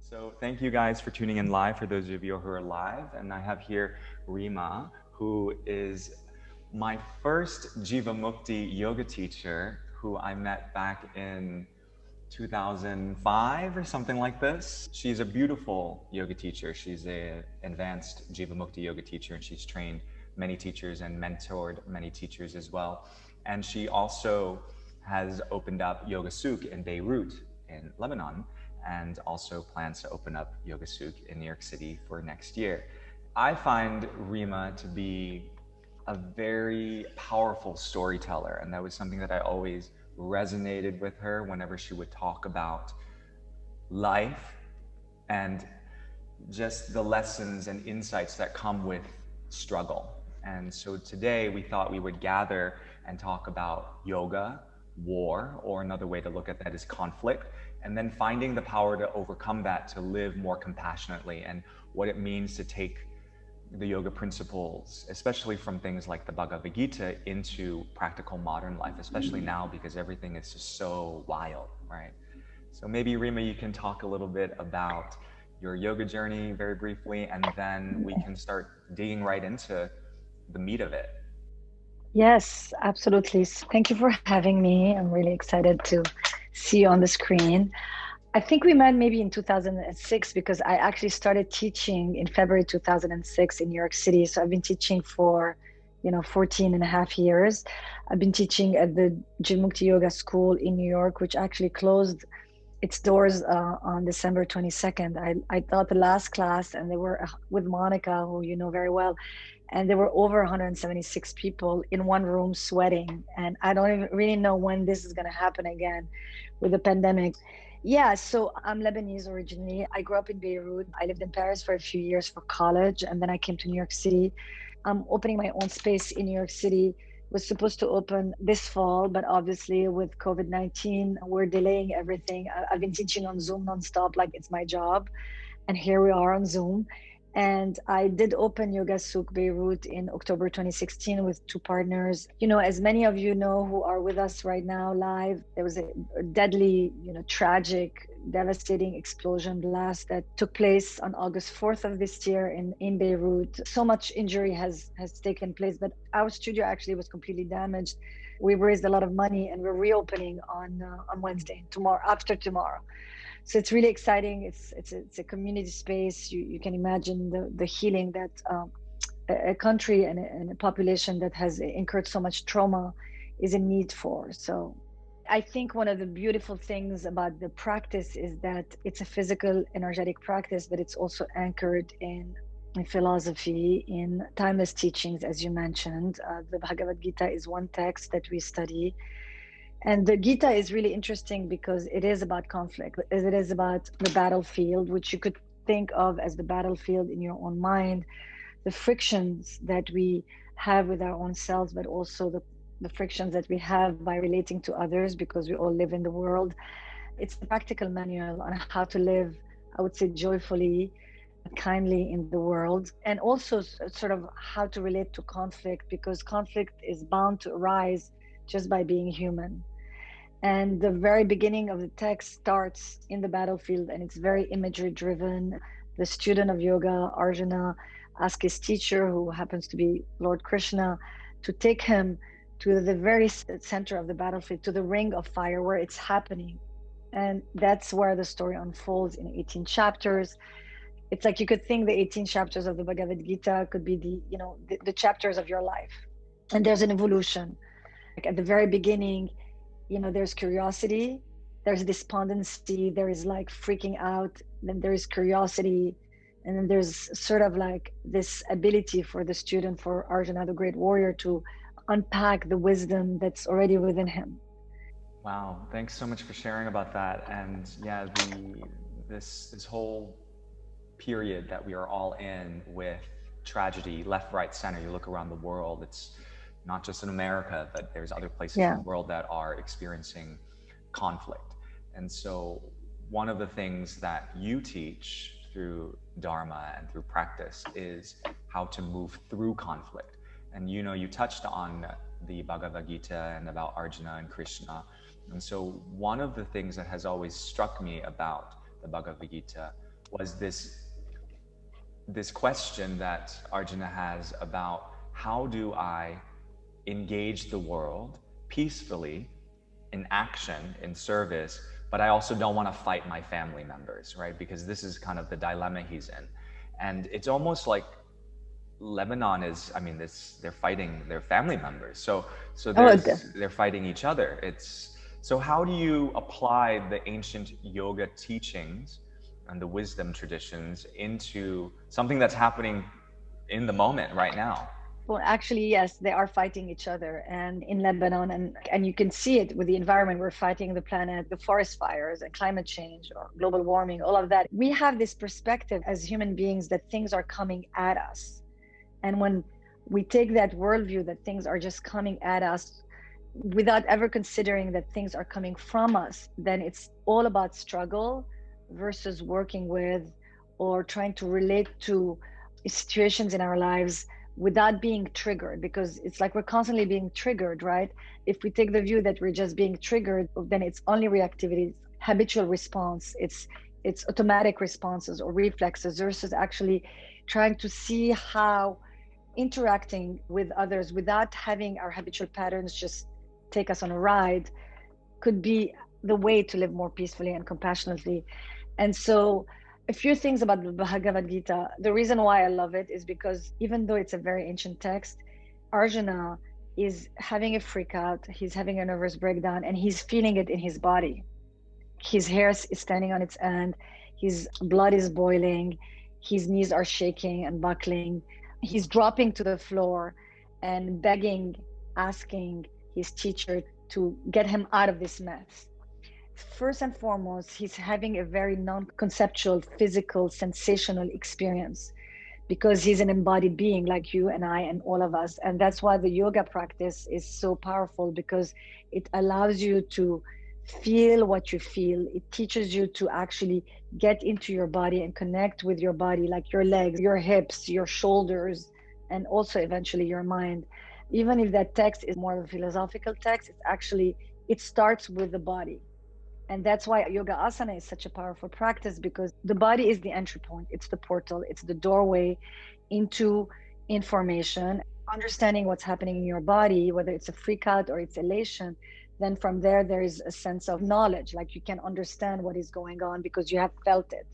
So thank you guys for tuning in live for those of you who are live. And I have here Rima, who is my first Jivamukti yoga teacher who I met back in 2005 or something like this. She's a beautiful yoga teacher. She's an advanced Jivamukti yoga teacher, and she's trained many teachers and mentored many teachers as well. And she also has opened up Yoga Souk in Beirut in Lebanon, and also plans to open up Yoga Souk in New York City for next year. I find Rima to be a very powerful storyteller, and that was something that I always resonated with her whenever she would talk about life and just the lessons and insights that come with struggle. And so today we thought we would gather and talk about yoga, war, or another way to look at that is conflict, and then finding the power to overcome that, to live more compassionately, and what it means to take the yoga principles, especially from things like the Bhagavad Gita, into practical modern life, especially now because everything is just so wild, right? So maybe Rima, you can talk a little bit about your yoga journey very briefly, and then we can start digging right into the meat of it. Yes, absolutely. Thank you for having me. I'm really excited to see you on the screen. I think we met maybe in 2006 because I actually started teaching in February 2006 in New York City. So I've been teaching for, 14 and a half years. I've been teaching at the Jivamukti Yoga School in New York, which actually closed its doors on December 22nd. I taught the last class, and they were with Monica, who you know very well, and there were over 176 people in one room sweating. And I don't even really know when this is going to happen again with the pandemic. Yeah, so I'm Lebanese originally. I grew up in Beirut. I lived in Paris for a few years for college, and then I came to New York City. I'm opening my own space in New York City. Was supposed to open this fall, but obviously with COVID-19, we're delaying everything. I've been teaching on Zoom nonstop, like it's my job. And here we are on Zoom. And I did open Yoga Souk Beirut in October 2016 with two partners. As many of you know who are with us right now live, there was a deadly, tragic, devastating explosion blast that took place on August 4th of this year in Beirut. So much injury has taken place, but our studio actually was completely damaged. We've raised a lot of money, and we're reopening on Wednesday, tomorrow, after tomorrow. So it's really exciting. It's a community space. You can imagine the healing that a country and a population that has incurred so much trauma is in need for. So I think one of the beautiful things about the practice is that it's a physical, energetic practice, but it's also anchored in philosophy, in timeless teachings, as you mentioned. The Bhagavad Gita is one text that we study. And the Gita is really interesting because it is about conflict. It is about the battlefield, which you could think of as the battlefield in your own mind, the frictions that we have with our own selves, but also the frictions that we have by relating to others, because we all live in the world. It's a practical manual on how to live, I would say, joyfully, kindly in the world, and also sort of how to relate to conflict, because conflict is bound to arise just by being human. And the very beginning of the text starts in the battlefield, and it's very imagery driven. The student of yoga, Arjuna, asks his teacher, who happens to be Lord Krishna, to take him to the very center of the battlefield, to the ring of fire where it's happening. And that's where the story unfolds in 18 chapters. It's like you could think the 18 chapters of the Bhagavad Gita could be the chapters of your life. And there's an evolution. Like at the very beginning, there's curiosity, there's despondency, there is like freaking out, then there is curiosity, and then there's sort of like this ability for the student, for Arjuna, the great warrior, to unpack the wisdom that's already within him. Wow, thanks so much for sharing about that. And yeah, this whole period that we are all in with tragedy, left, right, center. You look around the world, it's not just in America, but there's other places in the world that are experiencing conflict. And so one of the things that you teach through Dharma and through practice is how to move through conflict. And you touched on the Bhagavad Gita and about Arjuna and Krishna. And so one of the things that has always struck me about the Bhagavad Gita was this question that Arjuna has about how do I engage the world peacefully in action, in service, but I also don't want to fight my family members, right? Because this is kind of the dilemma he's in. And it's almost like Lebanon is, I mean, they're fighting their family members. So Oh, they're fighting each other. So how do you apply the ancient yoga teachings and the wisdom traditions into something that's happening in the moment right now? well, actually, yes, they are fighting each other, and in Lebanon, and you can see it with the environment. We're fighting the planet, the forest fires, and climate change, or global warming, all of that. We have this perspective as human beings that things are coming at us, and when we take that worldview that things are just coming at us without ever considering that things are coming from us, then it's all about struggle versus working with or trying to relate to situations in our lives without being triggered, because it's like we're constantly being triggered, right? If we take the view that we're just being triggered, then it's only reactivity, it's habitual response, it's automatic responses or reflexes, versus actually trying to see how interacting with others without having our habitual patterns just take us on a ride could be the way to live more peacefully and compassionately. And so, a few things about the Bhagavad Gita. The reason why I love it is because even though it's a very ancient text, Arjuna is having a freak out, he's having a nervous breakdown, and he's feeling it in his body. His hair is standing on its end, his blood is boiling, his knees are shaking and buckling. He's dropping to the floor and begging, asking his teacher to get him out of this mess. First and foremost, he's having a very non conceptual, physical, sensational experience because he's an embodied being like you and I and all of us. And that's why the yoga practice is so powerful, because it allows you to feel what you feel. It teaches you to actually get into your body and connect with your body, like your legs, your hips, your shoulders, and also eventually your mind. Even if that text is more of a philosophical text, it's actually, it starts with the body. And that's why yoga asana is such a powerful practice, because the body is the entry point, it's the portal, it's the doorway into information. Understanding what's happening in your body, whether it's a freak out or it's elation, then from there is a sense of knowledge, like you can understand what is going on because you have felt it.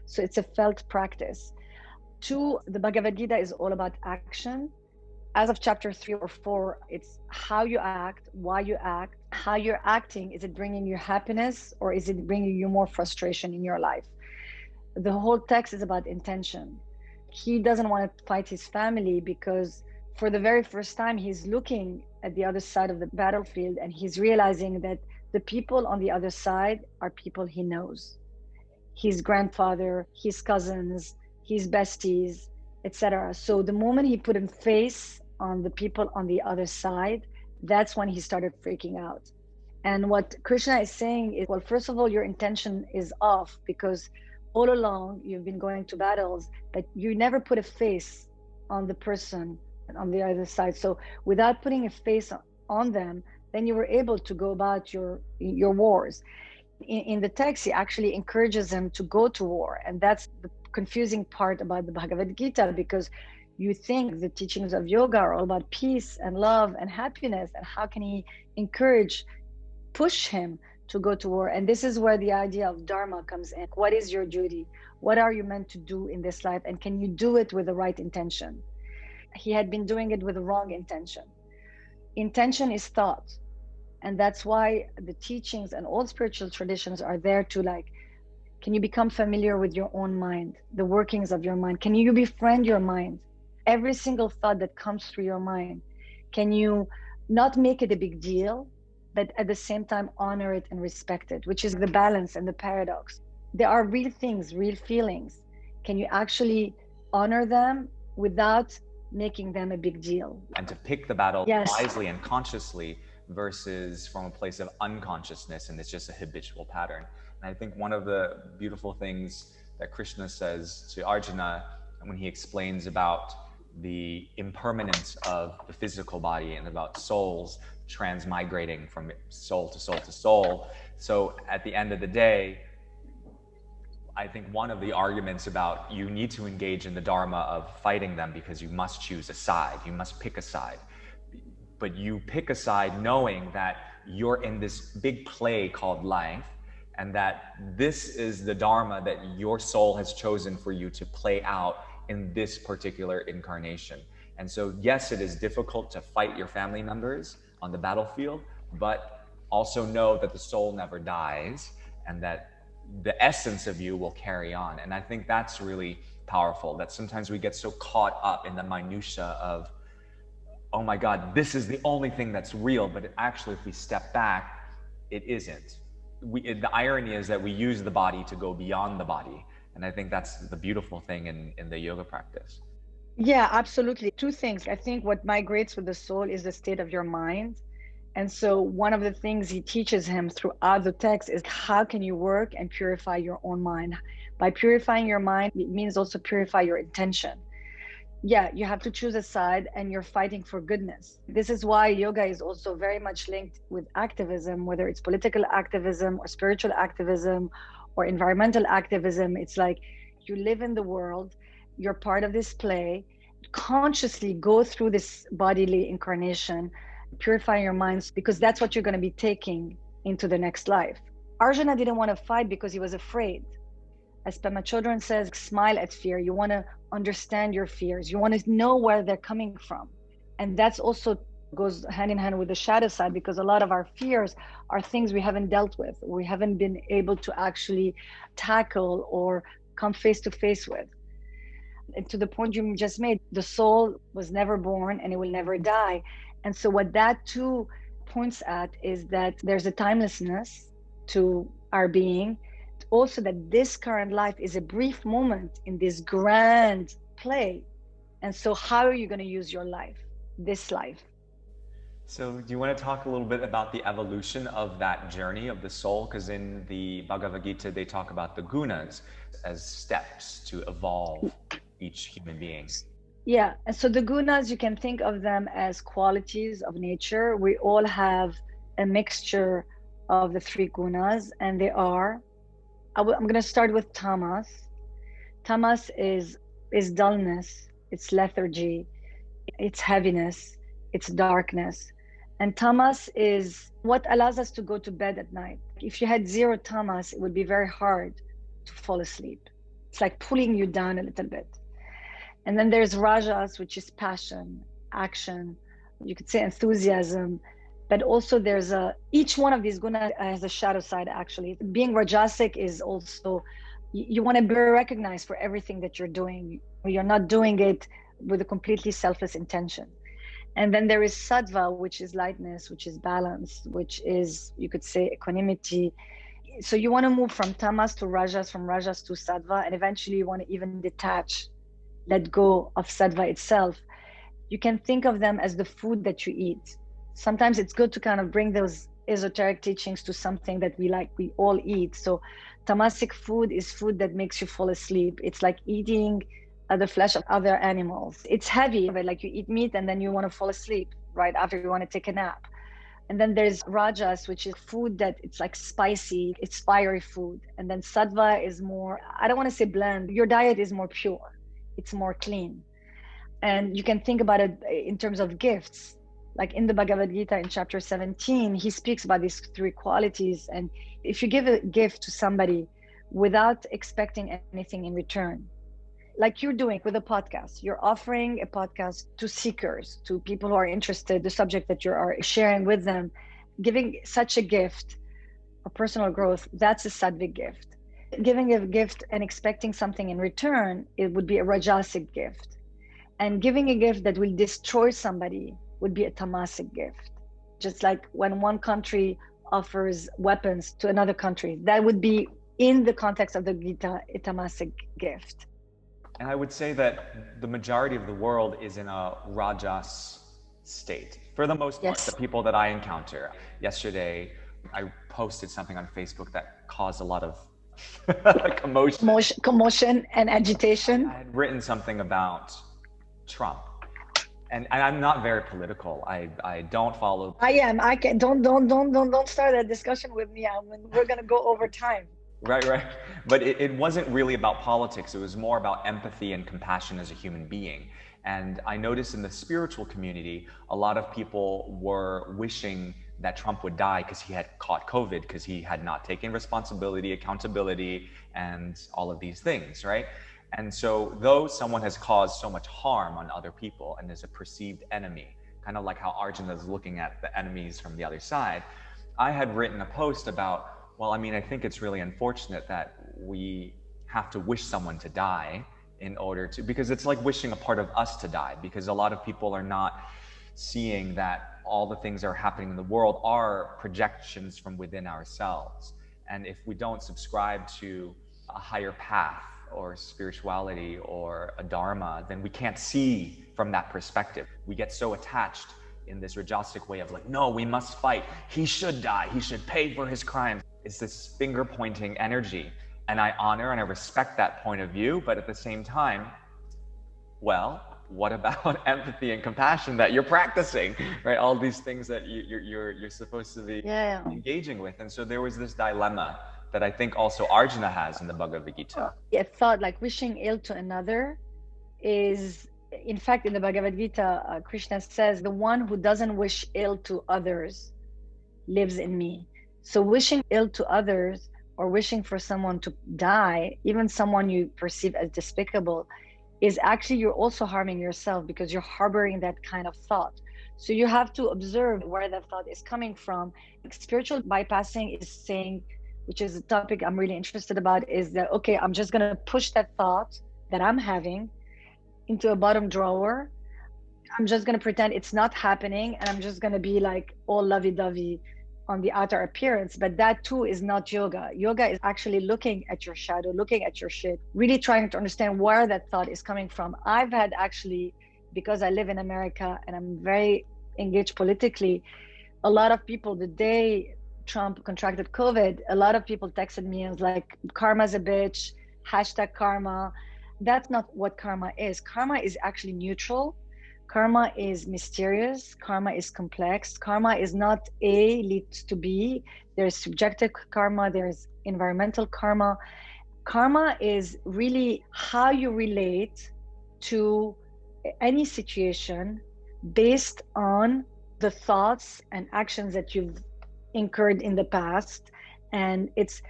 So it's a felt practice. Two, the Bhagavad Gita is all about action. As of chapter 3 or 4, it's how you act, why you act, how you're acting. Is it bringing you happiness or is it bringing you more frustration in your life? The whole text is about intention. He doesn't want to fight his family because for the very first time, he's looking at the other side of the battlefield and he's realizing that the people on the other side are people he knows. His grandfather, his cousins, his besties, etc. So the moment he put a face on the people on the other side, that's when he started freaking out. And what Krishna is saying is, well, first of all, your intention is off because all along you've been going to battles, but you never put a face on the person on the other side. So without putting a face on them, then you were able to go about your wars. In the text, he actually encourages them to go to war. And that's the confusing part about the Bhagavad Gita, because you think the teachings of yoga are all about peace and love and happiness. And how can he push him to go to war? And this is where the idea of dharma comes in. What is your duty? What are you meant to do in this life? And can you do it with the right intention? He had been doing it with the wrong intention. Intention is thought. And that's why the teachings and all spiritual traditions are there to, like, can you become familiar with your own mind, the workings of your mind? Can you befriend your mind? Every single thought that comes through your mind, can you not make it a big deal, but at the same time honor it and respect it, which is the balance and the paradox. There are real things, real feelings. Can you actually honor them without making them a big deal? And to pick the battle Yes. wisely and consciously versus from a place of unconsciousness, and it's just a habitual pattern. And I think one of the beautiful things that Krishna says to Arjuna when he explains about the impermanence of the physical body and about souls transmigrating from soul to soul to soul. So at the end of the day, I think one of the arguments about you need to engage in the dharma of fighting them because you must choose a side, you must pick a side. But you pick a side knowing that you're in this big play called life, and that this is the dharma that your soul has chosen for you to play out in this particular incarnation. And so, yes, it is difficult to fight your family members on the battlefield, but also know that the soul never dies and that the essence of you will carry on. And I think that's really powerful, that sometimes we get so caught up in the minutia of, oh my God, this is the only thing that's real. But actually, if we step back, it isn't. The irony is that we use the body to go beyond the body. And I think that's the beautiful thing in the yoga practice. Yeah, absolutely. Two things. I think what migrates with the soul is the state of your mind. And so one of the things he teaches him throughout the text is how can you work and purify your own mind? By purifying your mind, it means also purify your intention. Yeah, you have to choose a side and you're fighting for goodness. This is why yoga is also very much linked with activism, whether it's political activism or spiritual activism or environmental activism. It's like you live in the world, you're part of this play, consciously go through this bodily incarnation, purify your minds, because that's what you're going to be taking into the next life. Arjuna didn't want to fight because he was afraid. As Pema Chodron says, smile at fear. You want to understand your fears. You want to know where they're coming from. And that's also goes hand in hand with the shadow side, because a lot of our fears are things we haven't dealt with. We haven't been able to actually tackle or come face to face with. And to the point you just made, the soul was never born and it will never die. And so what that too points at is that there's a timelessness to our being. Also that this current life is a brief moment in this grand play. And so how are you going to use your life, this life? So do you want to talk a little bit about the evolution of that journey of the soul? Because in the Bhagavad Gita, they talk about the gunas as steps to evolve each human being. Yeah. And so the gunas, you can think of them as qualities of nature. We all have a mixture of the three gunas, and they are, I'm going to start with tamas. Tamas is dullness, it's lethargy, it's heaviness, it's darkness. And tamas is what allows us to go to bed at night. If you had zero tamas, it would be very hard to fall asleep. It's like pulling you down a little bit. And then there's rajas, which is passion, action, you could say enthusiasm. But also there's each one of these gunas has a shadow side, actually. Being rajasic is also, you want to be recognized for everything that you're doing. You're not doing it with a completely selfless intention. And then there is sattva, which is lightness, which is balance, which is, you could say, equanimity. So you want to move from tamas to rajas, from rajas to sattva, and eventually you want to even detach, let go of sattva itself. You can think of them as the food that you eat. Sometimes it's good to kind of bring those esoteric teachings to something that we all eat. So tamasic food is food that makes you fall asleep. It's like eating the flesh of other animals. It's heavy, but like you eat meat and then you want to fall asleep right after you want to take a nap. And then there's rajas, which is food that it's like spicy, it's fiery food. And then sattva is more, I don't want to say bland, your diet is more pure, it's more clean. And you can think about it in terms of gifts. Like in the Bhagavad Gita in chapter 17, he speaks about these three qualities. And if you give a gift to somebody without expecting anything in return, like you're doing with a podcast, you're offering a podcast to seekers, to people who are interested, the subject that you are sharing with them, giving such a gift of personal growth, that's a sattvic gift. Giving a gift and expecting something in return, it would be a rajasic gift. And giving a gift that will destroy somebody would be a tamasic gift. Just like when one country offers weapons to another country, that would be, in the context of the Gita, a tamasic gift. And I would say that the majority of the world is in a rajas state. For the most part, the people that I encounter. Yesterday, I posted something on Facebook that caused a lot of commotion and agitation. I had written something about Trump. And I'm not very political. I don't follow. I am. I can. Don't start that discussion with me. We're gonna go over time. Right, right. But it wasn't really about politics. It was more about empathy and compassion as a human being. And I noticed in the spiritual community, a lot of people were wishing that Trump would die because he had caught COVID, because he had not taken responsibility, accountability, and all of these things, right? And so, though someone has caused so much harm on other people and is a perceived enemy, kind of like how Arjuna is looking at the enemies from the other side, I had written a post about, well, I mean, I think it's really unfortunate that we have to wish someone to die in order to, because it's like wishing a part of us to die, because a lot of people are not seeing that all the things that are happening in the world are projections from within ourselves. And if we don't subscribe to a higher path or spirituality or a dharma, then we can't see from that perspective. We get so attached in this rajasic way of like, no, we must fight. He should die. He should pay for his crimes. It's this finger pointing energy. And I honor and I respect that point of view. But at the same time, well, what about empathy and compassion that you're practicing, right? All these things that you're supposed to be engaging with. And so there was this dilemma that I think also Arjuna has in the Bhagavad Gita. A thought like wishing ill to another is, in fact, in the Bhagavad Gita, Krishna says, the one who doesn't wish ill to others lives in me. So wishing ill to others or wishing for someone to die, even someone you perceive as despicable, is actually you're also harming yourself because you're harboring that kind of thought. So you have to observe where that thought is coming from. Spiritual bypassing is saying, which is a topic I'm really interested about, is that, okay, I'm just going to push that thought that I'm having into a bottom drawer. I'm just going to pretend it's not happening, and I'm just going to be like all lovey-dovey on the outer appearance. But that too is not yoga. Yoga is actually looking at your shadow, looking at your shit, really trying to understand where that thought is coming from. I've had actually, because I live in America and I'm very engaged politically, a lot of people, the day Trump contracted COVID, a lot of people texted me and was like, karma's a bitch, hashtag karma. That's not what karma is. Karma is actually neutral. Karma is mysterious. Karma is complex. Karma is not A leads to B. There's subjective karma. There's environmental karma. Karma is really how you relate to any situation based on the thoughts and actions that you've incurred in the past. And it's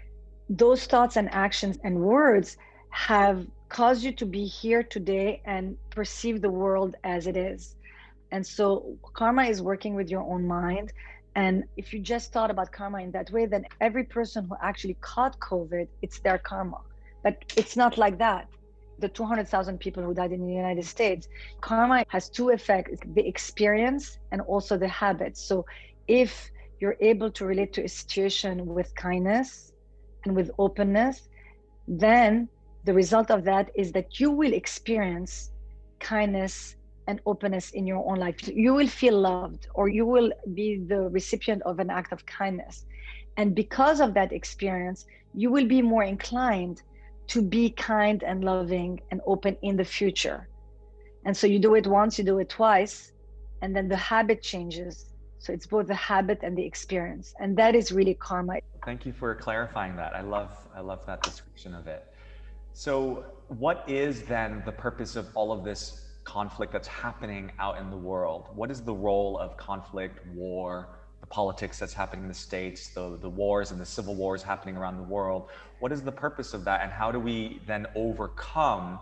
those thoughts and actions and words have caused you to be here today and perceive the world as it is. And so karma is working with your own mind. And if you just thought about karma in that way, then every person who actually caught COVID, it's their karma. But it's not like that. The 200,000 people who died in the United States, karma has two effects, the experience and also the habits. So if you're able to relate to a situation with kindness and with openness, then the result of that is that you will experience kindness and openness in your own life. You will feel loved, or you will be the recipient of an act of kindness. And because of that experience, you will be more inclined to be kind and loving and open in the future. And so you do it once, you do it twice, and then the habit changes. So it's both the habit and the experience. And that is really karma. Thank you for clarifying that. I love that description of it. So what is then the purpose of all of this conflict that's happening out in the world? What is the role of conflict, war, the politics that's happening in the States, the wars and the civil wars happening around the world? What is the purpose of that? And how do we then overcome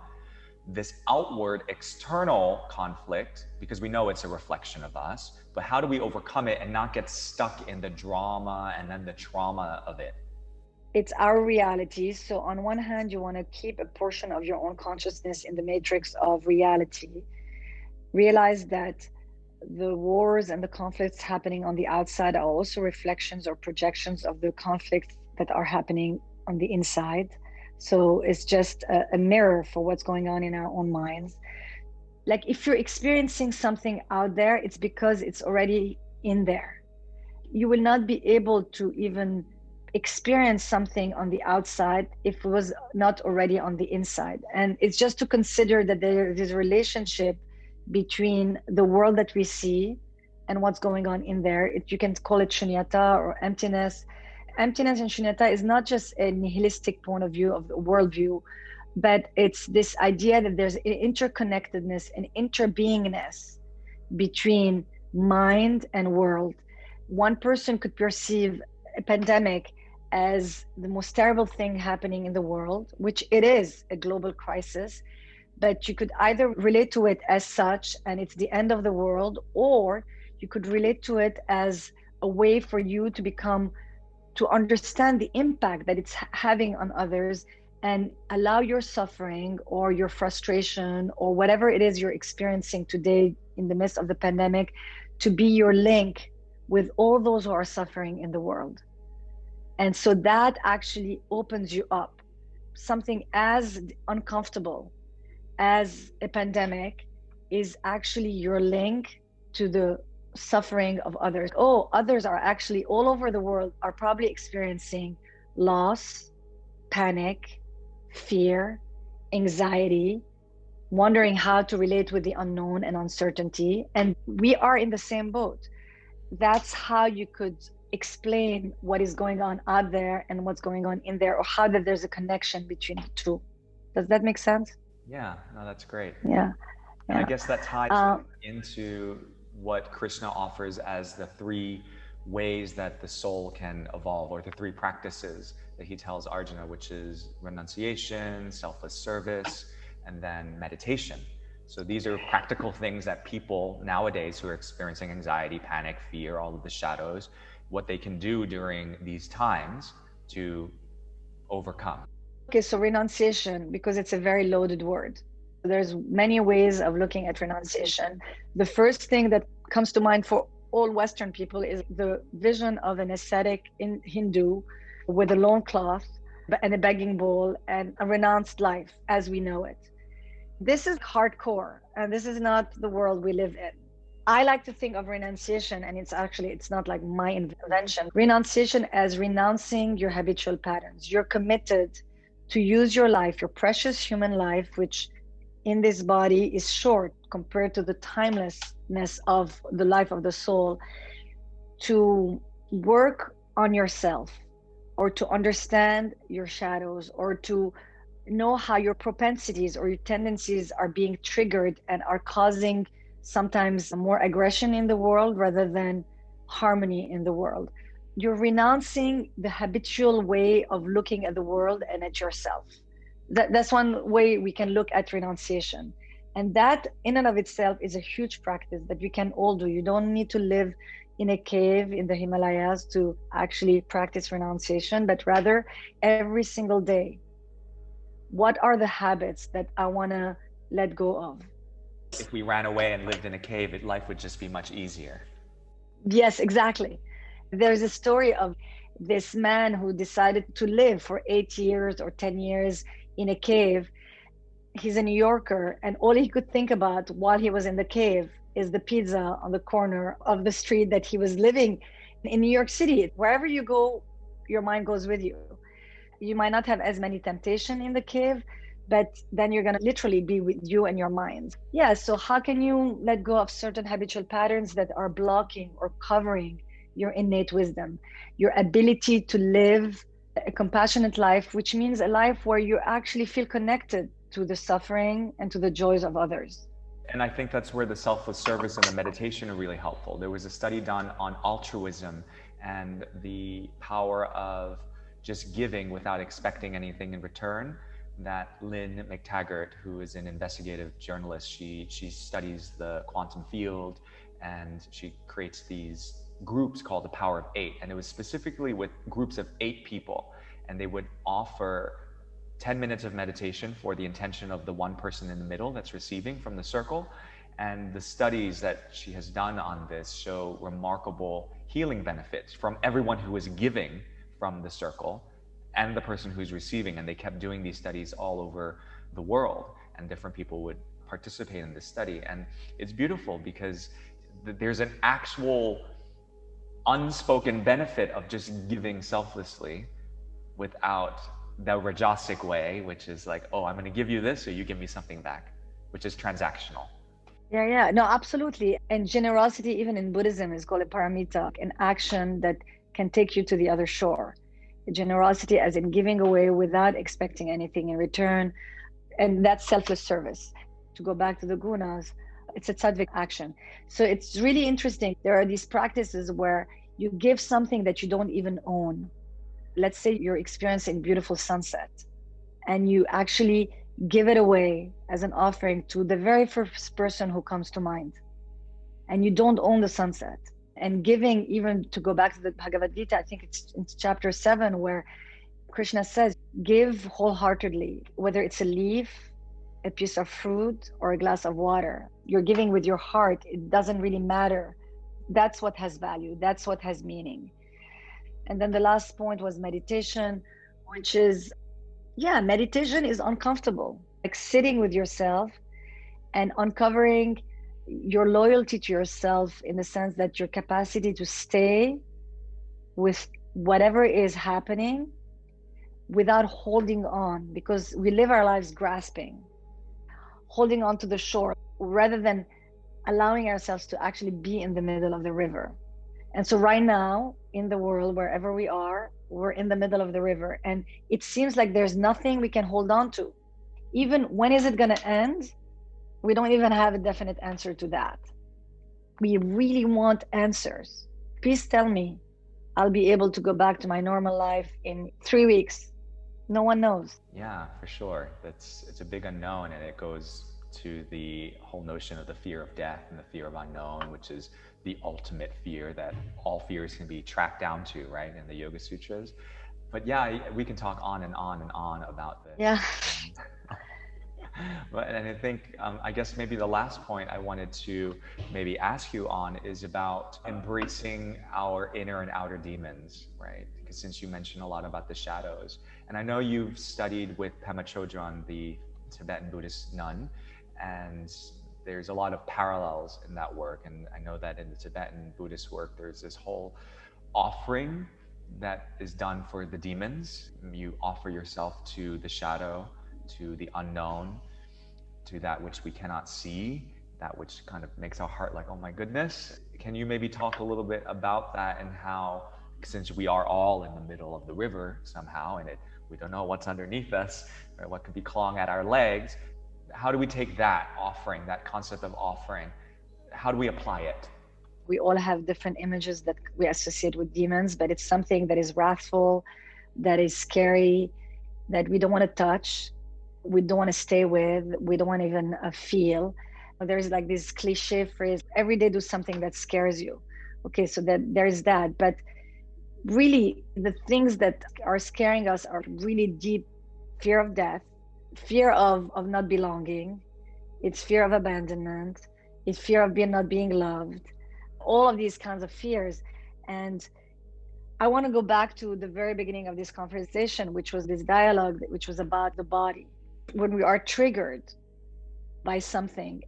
this outward external conflict? Because we know it's a reflection of us, but how do we overcome it and not get stuck in the drama and then the trauma of it? It's our reality. So on one hand, you want to keep a portion of your own consciousness in the matrix of reality. Realize that the wars and the conflicts happening on the outside are also reflections or projections of the conflicts that are happening on the inside. So it's just a mirror for what's going on in our own minds. Like if you're experiencing something out there, it's because it's already in there. You will not be able to even experience something on the outside if it was not already on the inside. And it's just to consider that there is a relationship between the world that we see and what's going on in there. You can call it shunyata or emptiness. emptiness and shunyata is not just a nihilistic point of view of the worldview, but it's this idea that there's an interconnectedness and interbeingness between mind and world. One person could perceive a pandemic as the most terrible thing happening in the world, which it is a global crisis, but you could either relate to it as such and it's the end of the world, or you could relate to it as a way for you to understand the impact that it's having on others and allow your suffering or your frustration or whatever it is you're experiencing today in the midst of the pandemic to be your link with all those who are suffering in the world. And so that actually opens you up. Something as uncomfortable as a pandemic is actually your link to the suffering of others. Oh, others are actually all over the world are probably experiencing loss, panic, fear, anxiety, wondering how to relate with the unknown and uncertainty. And we are in the same boat. That's how you could explain what is going on out there and what's going on in there, or how that there's a connection between the two. Does that make sense? Yeah, no, that's great. Yeah. And I guess that ties into what Krishna offers as the three ways that the soul can evolve, or the three practices that he tells Arjuna, which is renunciation, selfless service, and then meditation. So these are practical things that people nowadays who are experiencing anxiety, panic, fear, all of the shadows, what they can do during these times to overcome. Okay, so renunciation, because it's a very loaded word. There's many ways of looking at renunciation. The first thing that comes to mind for all Western people is the vision of an ascetic in Hindu with a loincloth and a begging bowl and a renounced life as we know it. This is hardcore, and this is not the world we live in. I like to think of renunciation, and it's not like my invention. Renunciation as renouncing your habitual patterns. You're committed to use your life, your precious human life, which in this body is short compared to the timelessness of the life of the soul, to work on yourself, or to understand your shadows, or to know how your propensities or your tendencies are being triggered and are causing sometimes more aggression in the world rather than harmony in the world. You're renouncing the habitual way of looking at the world and at yourself. That's one way we can look at renunciation. And that in and of itself is a huge practice that we can all do. You don't need to live in a cave in the Himalayas to actually practice renunciation, but rather every single day. What are the habits that I want to let go of? If we ran away and lived in a cave, life would just be much easier. Yes, exactly. There's a story of this man who decided to live for 8 years or 10 years in a cave. He's a New Yorker, and all he could think about while he was in the cave is the pizza on the corner of the street that he was living in New York City. Wherever you go, your mind goes with you. You might not have as many temptation in the cave, but then you're going to literally be with you and your mind. Yeah, so how can you let go of certain habitual patterns that are blocking or covering your innate wisdom, your ability to live a compassionate life, which means a life where you actually feel connected to the suffering and to the joys of others? And I think that's where the selfless service and the meditation are really helpful. There was a study done on altruism and the power of just giving without expecting anything in return, that Lynn McTaggart, who is an investigative journalist, she studies the quantum field, and she creates these groups called the Power of Eight. And it was specifically with groups of 8 people, and they would offer 10 minutes of meditation for the intention of the one person in the middle that's receiving from the circle. And the studies that she has done on this show remarkable healing benefits from everyone who is giving from the circle and the person who's receiving. And they kept doing these studies all over the world, and different people would participate in this study. And it's beautiful because there's an actual unspoken benefit of just giving selflessly without the rajasic way, which is like, oh, I'm going to give you this, so you give me something back, which is transactional. Yeah, no, absolutely. And generosity, even in Buddhism, is called a paramita, an action that can take you to the other shore. Generosity as in giving away without expecting anything in return. And that's selfless service. To go back to the gunas, it's a sattvic action. So it's really interesting. There are these practices where you give something that you don't even own. Let's say you're experiencing beautiful sunset and you actually give it away as an offering to the very first person who comes to mind. And you don't own the sunset. And giving, even to go back to the Bhagavad Gita, I think it's chapter 7, where Krishna says, give wholeheartedly, whether it's a leaf, a piece of fruit, or a glass of water. You're giving with your heart. It doesn't really matter. That's what has value. That's what has meaning. And then the last point was meditation, which is, yeah, meditation is uncomfortable. Like sitting with yourself and uncovering your loyalty to yourself, in the sense that your capacity to stay with whatever is happening without holding on, because we live our lives grasping, holding on to the shore rather than allowing ourselves to actually be in the middle of the river. And so right now in the world, wherever we are, we're in the middle of the river, and it seems like there's nothing we can hold on to. Even when is it going to end? We don't even have a definite answer to that. We really want answers. Please tell me I'll be able to go back to my normal life in 3 weeks. No one knows. Yeah, for sure. It's a big unknown, and it goes to the whole notion of the fear of death and the fear of unknown, which is the ultimate fear that all fears can be tracked down to, right, in the Yoga Sutras. But yeah, we can talk on and on and on about this. Yeah. But and I think I guess maybe the last point I wanted to maybe ask you on is about embracing our inner and outer demons, right? Because since you mentioned a lot about the shadows, and I know you've studied with Pema Chodron, the Tibetan Buddhist nun, and there's a lot of parallels in that work. And I know that in the Tibetan Buddhist work, there's this whole offering that is done for the demons. You offer yourself to the shadow, to the unknown, to that which we cannot see, that which kind of makes our heart like, oh my goodness. Can you maybe talk a little bit about that, and how, since we are all in the middle of the river somehow, and we don't know what's underneath us, or what could be clawing at our legs, how do we take that offering, that concept of offering, how do we apply it? We all have different images that we associate with demons, but it's something that is wrathful, that is scary, that we don't want to touch, we don't want to stay with, we don't want to even feel. There's like this cliche phrase, every day do something that scares you. Okay, so that there's that. But really, the things that are scaring us are really deep: fear of death, fear of not belonging, it's fear of abandonment, it's fear of not being loved, all of these kinds of fears. And I want to go back to the very beginning of this conversation, which was this dialogue, which was about the body. When we are triggered by something,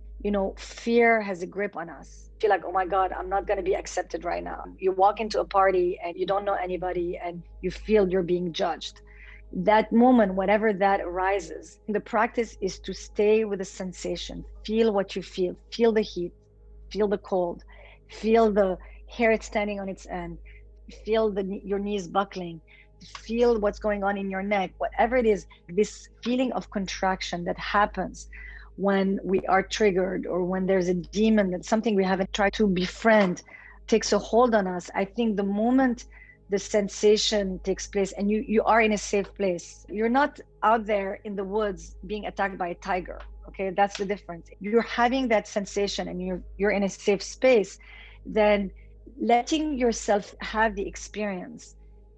fear has a grip on us. Feel like, oh my God, I'm not going to be accepted right now. You walk into a party and you don't know anybody and you feel you're being judged. That moment, whatever that arises, the practice is to stay with the sensation. Feel what you feel the heat, feel the cold, feel the hair standing on its end, feel your knees buckling, feel what's going on in your neck, whatever it is. This feeling of contraction that happens when we are triggered, or when there's a demon, that something we haven't tried to befriend takes a hold on us. I think the moment the sensation takes place and you are in a safe place, you're not out there in the woods being attacked by a tiger. Okay, that's the difference. You're having that sensation and you're in a safe space, then letting yourself have the experience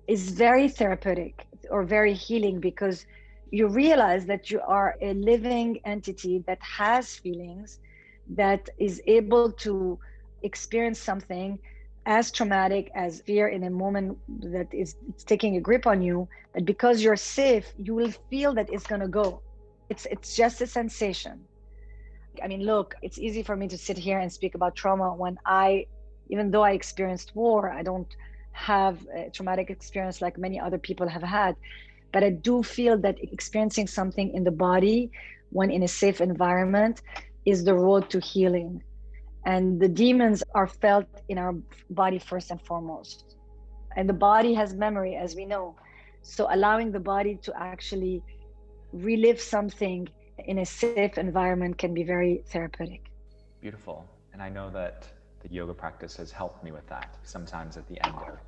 is very therapeutic or very healing, because you realize that you are a living entity that has feelings, that is able to experience something as traumatic as fear in a moment that it's taking a grip on you. But because you're safe, you will feel that it's going to go. It's just a sensation. I mean, look, it's easy for me to sit here and speak about trauma when even though I experienced war, I don't have a traumatic experience like many other people have had. But I do feel that experiencing something in the body when in a safe environment is the road to healing. And the demons are felt in our body first and foremost. And the body has memory, as we know. So allowing the body to actually relive something in a safe environment can be very therapeutic. Beautiful. And I know that the yoga practice has helped me with that. Sometimes at the end of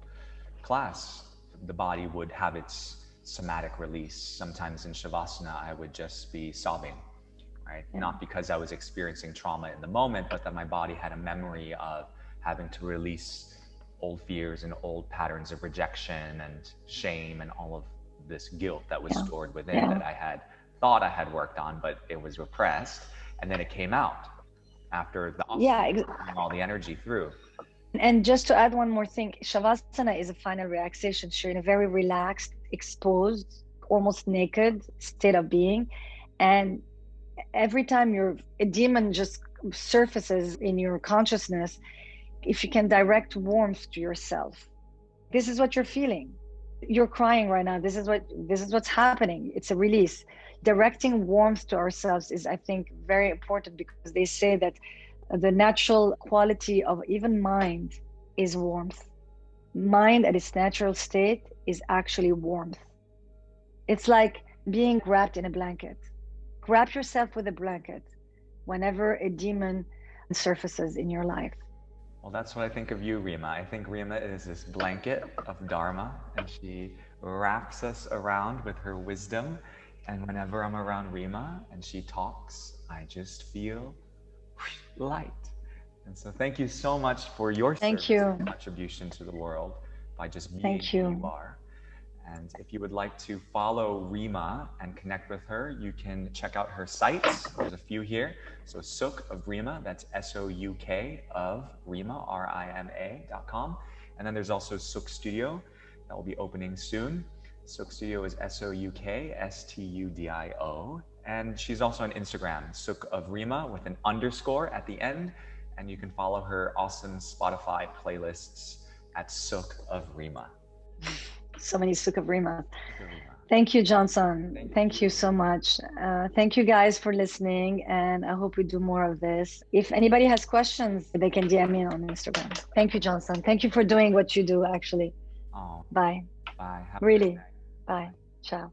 class, the body would have its somatic release. Sometimes in Shavasana, I would just be sobbing, right? Yeah. Not because I was experiencing trauma in the moment, but that my body had a memory of having to release old fears and old patterns of rejection and shame and all of this guilt that was Yeah. stored within Yeah. that I had thought I had worked on, but it was repressed. And then it came out after the Yeah. asana, bringing all the energy through. And just to add one more thing, Shavasana is a final relaxation. So you're in a very relaxed, exposed, almost naked state of being. And every time a demon just surfaces in your consciousness, if you can direct warmth to yourself, this is what you're feeling. You're crying right now. This is what's happening. It's a release. Directing warmth to ourselves is, I think, very important, because they say that the natural quality of even mind is warmth. Mind at its natural state is actually warmth. It's like being wrapped in a blanket. Wrap yourself with a blanket whenever a demon surfaces in your life. Well, that's what I think of you, Rima. I think Rima is this blanket of Dharma, and she wraps us around with her wisdom. And whenever I'm around Rima and she talks, I just feel light. And so, thank you so much for your Thank service you. and contribution to the world by just being Thank who you you. are. And if you would like to follow Rima and connect with her, you can check out her sites. There's a few here. So Souk of Rima, that's SOUK of Rima, RIMA.com. And then there's also Souk Studio that will be opening soon. Souk Studio is SOUKSTUDIO. And she's also on Instagram, Souk of Rima with an underscore at the end. And you can follow her awesome Spotify playlists at Souk of Rima. So many Sukha Rima. Rima. Thank you, Johnson. Thank Thank you you. so much. Thank you guys for listening, and I hope we do more of this. If anybody has questions, they can DM me on Instagram. Thank you, Johnson. Thank you for doing what you do, actually. Oh, Bye. bye. Have a great Really. day. Bye. Ciao.